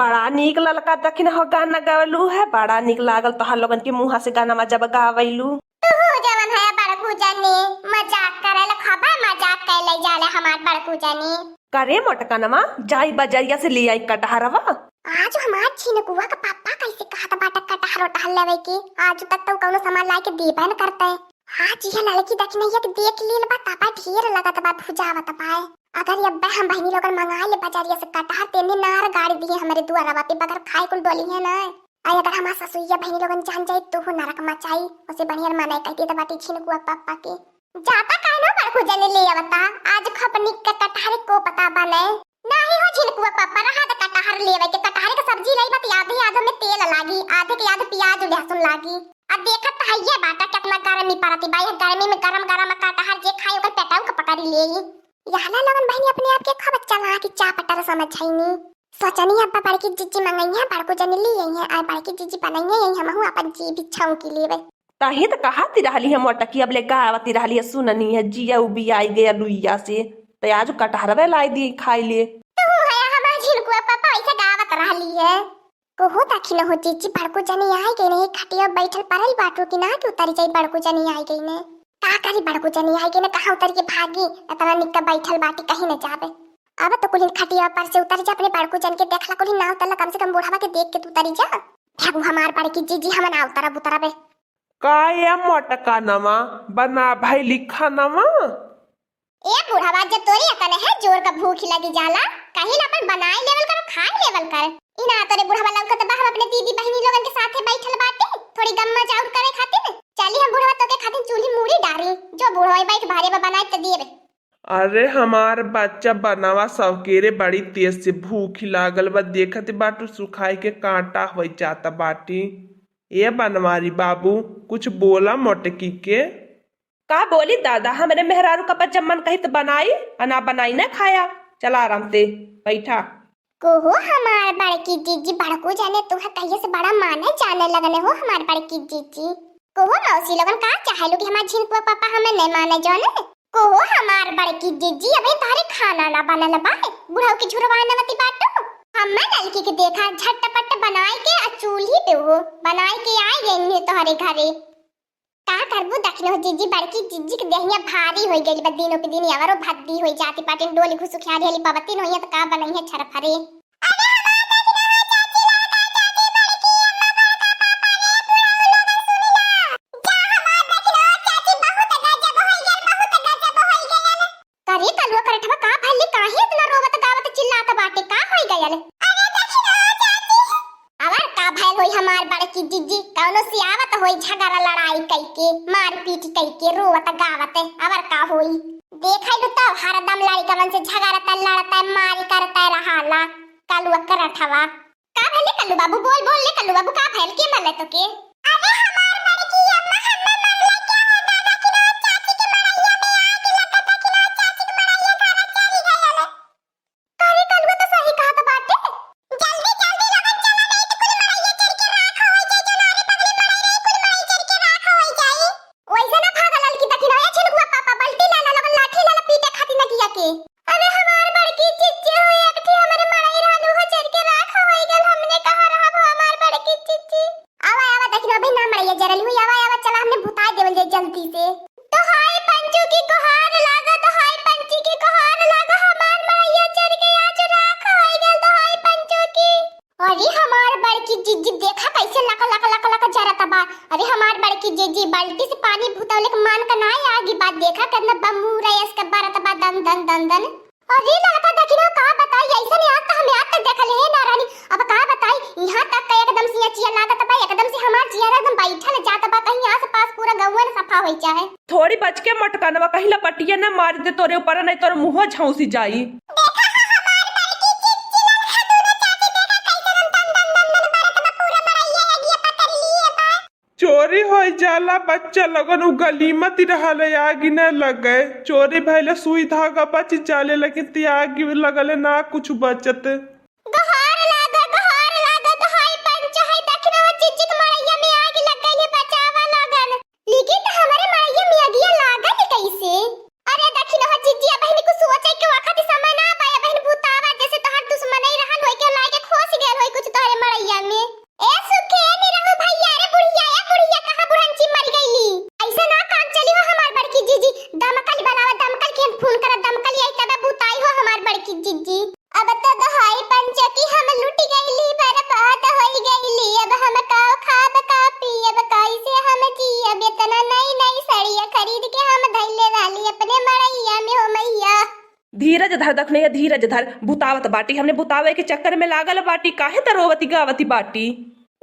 बड़ा निक ललका दखिन हो गाना गावलू है। बड़ा निक लागल तोहार लोगन के मुंह से गाना जब गावैलू। तू जवन है बड़कू जानी मजाक करेला खबर मजाक कैले जाले हमार बड़कू जानी। करे मोटकनमा जाई बजरिया से ले आई कटहरवा। आज हमार छिनकुआ का पापा कैसे कहता बाटा कटहर उठा लेवे की। आज तक तो कौनो सामान ला के देबे न करते। आज ये लड़की देखने ये देख लील बा तापा ढेर लगत बा भुजावत पाए। अगर अब्बा हम बहनी लोगन मंगा ले बाजारिया से कटहर तेने नार गाड़ी दिए हमारे दुआरवा पे बगर खाए कुल डोली है ना। आई अगर हमार ससुइया बहनी लोगन जान जाए तो हो नरक मचाई। उसे बढ़िया मनाए कहती त बाटी छिनकुआ पापा के जाता कानो बड़कू जने ले आवता। आज खपनी का कटहर को पता बने नहीं हो छिनकुआ पापा रहा त कटहर लेवे के कटहर के सब्जी लई बत आधे में तेल लागी आधे के आधे प्याज लहसुन लागी। अब देखत हइया बाटा कितना गर्मी पड़ती बाई गर्मी में गरम गरम कटहर जे खाए ओकर पेटाऊ का पकड़ी लेई। यहला लगन बहनी अपने आप के खा बच्चा ला की चा पटर समझ छईनी। सोचनी अब्बा बड़की जीजी मंगाई है बड़को जने ली है आ बड़की जीजी बनाई है हम अपन जी बिछाऊ के लेवे। ताही त कहाती रहली है मोटकी अब ले गावती रहली है सुननी है जिया उबी आई गया लुइया से त आज कटहरवे लाई दी खाई ले। तू है हमार झिनकुआ पापा ऐसे गावत रहली है कोहो दखिन हो जीजी बड़को जने आई गई ने खटिया बैठल परल बाटू की ना कि उतरी जाई बड़को जने आई गई ने का करी बड़को जने आई गई ने कहां उतर के भागी इतना निक्का बैठल बाटी कहीं न जाबे। अब तो कुलिन खटिया पर से उतर जा अपने बड़को जन के देखला कुलिन ना उतरला कम से कम बुढ़ावा के देख के तू उतरी जा। भागू हमार बड़की जीजी हम ना उतरबे काया मोटका नमा बना भाई लिखा नमा। ए बुढ़ावा जब तोरी अकल है जोर का भूख लगी जाला कहीं ना अपन बनाए लेवल कर खाए लेवल कर। इना तोरे बुढ़ावा लौकत बा हम अपने दीदी बहनी लोगन के साथे बैठल बाटे थोड़ी गम्मा जाउर करे खातिर चली हम बुढ़ावा तो के खातिर चूल्ही मूड़ी डारी जो बुढ़ाई बैठ भारे बा बनाए त दिए। अरे हमार बच्चा बनावा सबकेरे बड़ी तेज से भूख लागल बा देखत बाटू सुखाई के कांटा हो जाता बाटी। ए बनवारी बाबू कुछ बोला मोटकी के का बोली दादा हमरे मेहरारू का जम्मन कही तो बनाई अना बनाई ना खाया चला आराम से बैठा। कोहो हमार बड़की जीजी बड़को जाने तू कहिए से बड़ा माने जाने लगने हो हमार बड़की जीजी। कोहो मौसी लोगन का चाहे लो कि हमार झिनकुआ पापा हमें नहीं माने जाने। कोहो हमार बड़की जीजी अबे तारे खाना ना बनल बाए बुढ़ाऊ की झुरवा नवती बाटो हम्मे लड़की के देखा झटपट बनाए के आ चूल्ही पे हो बनाए के आई गई तोहरे घरे का करबू दखनो जीजी बड़की जीजी के देहिया भारी होई गेली बा दिनो पे दिन यावरो भद्दी होई जाती पाटिन डोली घुसु खिया देली पवती होई त का बनई है छरफरे। अरे हमार दखनो चाची लगा चाची बड़की अम्मा बड़का पापा ने पूरा जा हमार दखनो चाची बहुत गजब होई गेल करे कलवा करठवा का भल्ली काहे इतना रोवत गावत चिल्लात बाटे का होई गयल। अरे दखनो चाची अवर का भयल होई हमार बड़की जीजी कौनो सियावत होई झगड़ा लड़ाई कई के मार पीट कई के रोवत गावत अवर का होई देखै तो हरदम लड़कवन से झगड़ता लड़ता मारी करता रहाला कलुआ करठवा का भले कल्लू बाबू बोल बोल ले कल्लू बाबू का भयल के मले तो के। अरे हमार बड़की अम्मा हम्मे मरले क्या होता दखनो चाची के मड़ैया में आग लगा दखनो चाची के मड़ैया घर चली गयल। करे कल्लू तो सही कहत बाटे जल्दी जल्दी लगन चला नहीं तो कुल मड़ैया चढ़ के राख हो जाई जो नारे पगली मड़ई रे कुल मड़ई चढ़ के राख हो जाई। ओइसे ना भागल लड़की दखनो या छिनकुआ पापा बल्टी लाना लगन लाठी लाना पीटे खाती न किया के। अरे हमार बड़की चिच्ची होई एकठी हमरे मड़ई रहलू हो चढ़ के राख होई गेल हमने कहा रहा वो हमार बड़की चिच्ची। आवा आवा दखनो अबे ना मड़ैया जरल हुई आवा आवा चला हमने भुता देवल जाई जल्दी से। तो हाय पंचू की कोहार लागा तो हाय पंची की कोहार लागा हमार मड़ैया चढ़ के आज राख होई गेल तो हाय पंचू की। अरे हमार बड़की जीजी देखा कैसे लका लका लका लका जरता बा। अरे हमार बड़की जीजी बाल्टी से पानी भुतौले के मान का ना आगी बात देखा करना बम्मू रयस के बरत बा दन दन दन दन। अरे लड़का दखिनो का बताई ऐसा नहीं आता हमें आज तक देखले है ना रानी अब का बताई यहां तक का एकदम से चिया लागत बा एकदम से हमार जिया एकदम बैठल जात बा कहीं आस पास पूरा गौवन सफा होई चाहे। थोड़ी बच के मटकनवा कहीं लपटिया ना मार दे तोरे ऊपर नहीं तोर मुंह झौसी जाई। चोरी हो जाला बच्चा लगन उ गलीमत रहले आगी न लगे चोरी भइले सुई धागा बच जाले लेकिन त्यागी लगले ना कुछ बचत। गहार लागा तो हाय पंच हाय दखनो जीजी के मड़ैया में आग लग गई है बचावा लगन लेकिन तो हमारे मड़ैया में आगिया लागल कैसे। अरे दखनो जीजी बहन को सोचे के वक्त समय ना पाए बहन भूतावा जैसे तोहर दुश्मन ही रहल होय के लागे खोस गेल होय धीरज धर दखने धीरज धर बुतावत बाटी हमने बुतावे के चक्कर में लागल बाटी काहे तरोवती गावती बाटी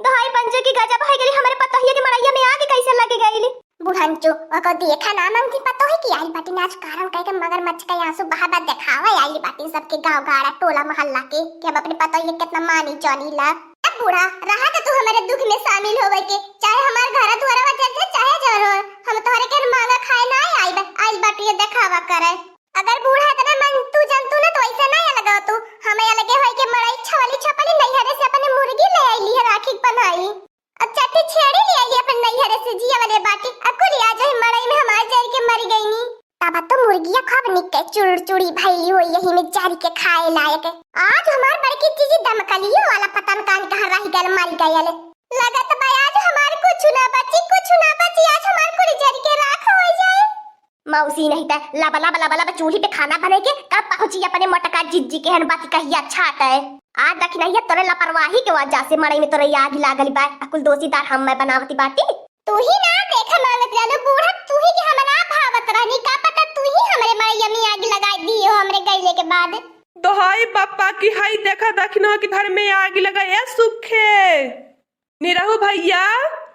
दहाई पंजे की गजब है गई हमारे पता है कि मड़ैया में आगे कैसे लगे गईली बुढ़ांचो ओको देखा ना मन की पता है कि आई बाटी नाच कारण कह के मगरमच्छ का आंसू बहा बहा दिखावा आई बाटी सबके गांव गाड़ा टोला मोहल्ला के कि हम अपने पता है कितना मानी जानी ला अब बूढ़ा रहा तो तू हमारे दुख में शामिल होवे के चाहे हमार घर दुआरा चल से चाहे जरो हम तोहरे के मांगा खाए ना आई बाटी ये दिखावा करे अगर बूढ़ा इतना मन तू जानतू ना तो ऐसा ना लगा तू हमें अलगे होई के मड़ई छवाली छपली नहीं हरे से अपने मुर्गी ले आई है राखी बनाई अब चट्टी छेड़ी ले आई अपन नहीं हरे से जिया वाले बाटी अब को लिया जो मड़ई में हमार जाई के मर गई नी तब तो मुर्गियां खब निके चुड़ी भैली हुई यही में जारी के खाए लायक आज हमार बड़की चीज दमकलियो वाला पता न कान कहां रही गल मर गयल लगत बा आज हमार कुछ ना बची आज हमार कुड़ी जारी के राख हो जाए मौसी नहीं था लबा लबा लबा लबा चूल्ही पे खाना बने के कब पहुंची अपने मोटका जिज्जी के हन बाती कही अच्छा है आज दखी नहीं तोरे लापरवाही के वजह से मड़ई में तोरे आग लागल बा अकुल दोषीदार हम मैं बनावती बाटी तू ही ना देख मांगत रहलो बूढ़ा तू ही के हमरा भावत रहनी का पता तू ही हमरे मड़ैया में आग लगा दियो हमरे गईले के बाद दोहाई बापा की हाई देखा दखना कि घर में आग लगाए सुखे निरहु भैया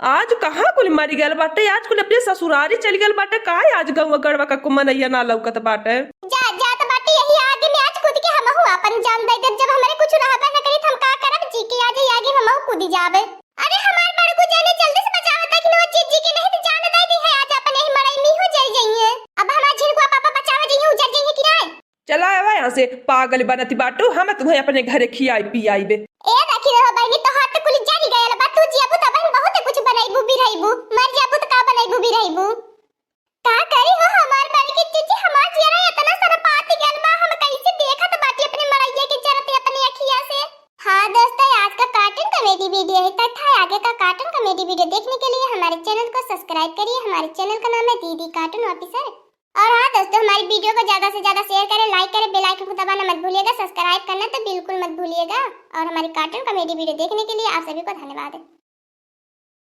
आज कहाँ कुल मरी गल बाटे आज कुल अपने ससुरारी चल गल बाटे काहे आज गौवा गड़वा का कुमनैया ना लौकत बाटे जा तो बाटी यही आगे में आज कूद के हम हुआ अपन जान दे जब हमारे कुछ रहबे न करी हम का करब जी के आज आगे हम कूदी जावे अरे हमार बड़ को जाने जल्दी से बचावत कि नो जी के नहीं तो जान दे दी है आज अपन यही मड़ई में हो जाई जाइए अब हमार जिनको पापा बचावे जाइए उजड़ जाइए कि नहीं चला आवा यहाँ से पागल बनती बाटू हम तुम्हें अपने घरे खियाई पियाई बे ए देखी रहो बहनी तो हाथ कुल जारी गयल बा तू जियाबू त बहन बहुत कुछ बनाईबू भी रहीबू मर जाबू त का बनाईबू भी रहीबू का करी हो हमार बड़ी की चीज हमार जिया इतना सारा पाती गल बा हम कैसे देखत बाटी अपने मड़ैया के जरते अपनी अखियां से हां दोस्तों आज का कार्टून कॉमेडी वीडियो है तथा आगे का कार्टून कॉमेडी वीडियो देखने के लिए हमारे चैनल को सब्सक्राइब करिए हमारे चैनल का नाम है दीदी कार्टून ऑफिसर और हाँ दोस्तों हमारी वीडियो को ज्यादा से ज्यादा शेयर करें लाइक करें बेल आइकन को दबाना मत भूलिएगा सब्सक्राइब करना तो बिल्कुल मत भूलिएगा और हमारी कार्टून कॉमेडी वीडियो देखने के लिए आप सभी को धन्यवाद है।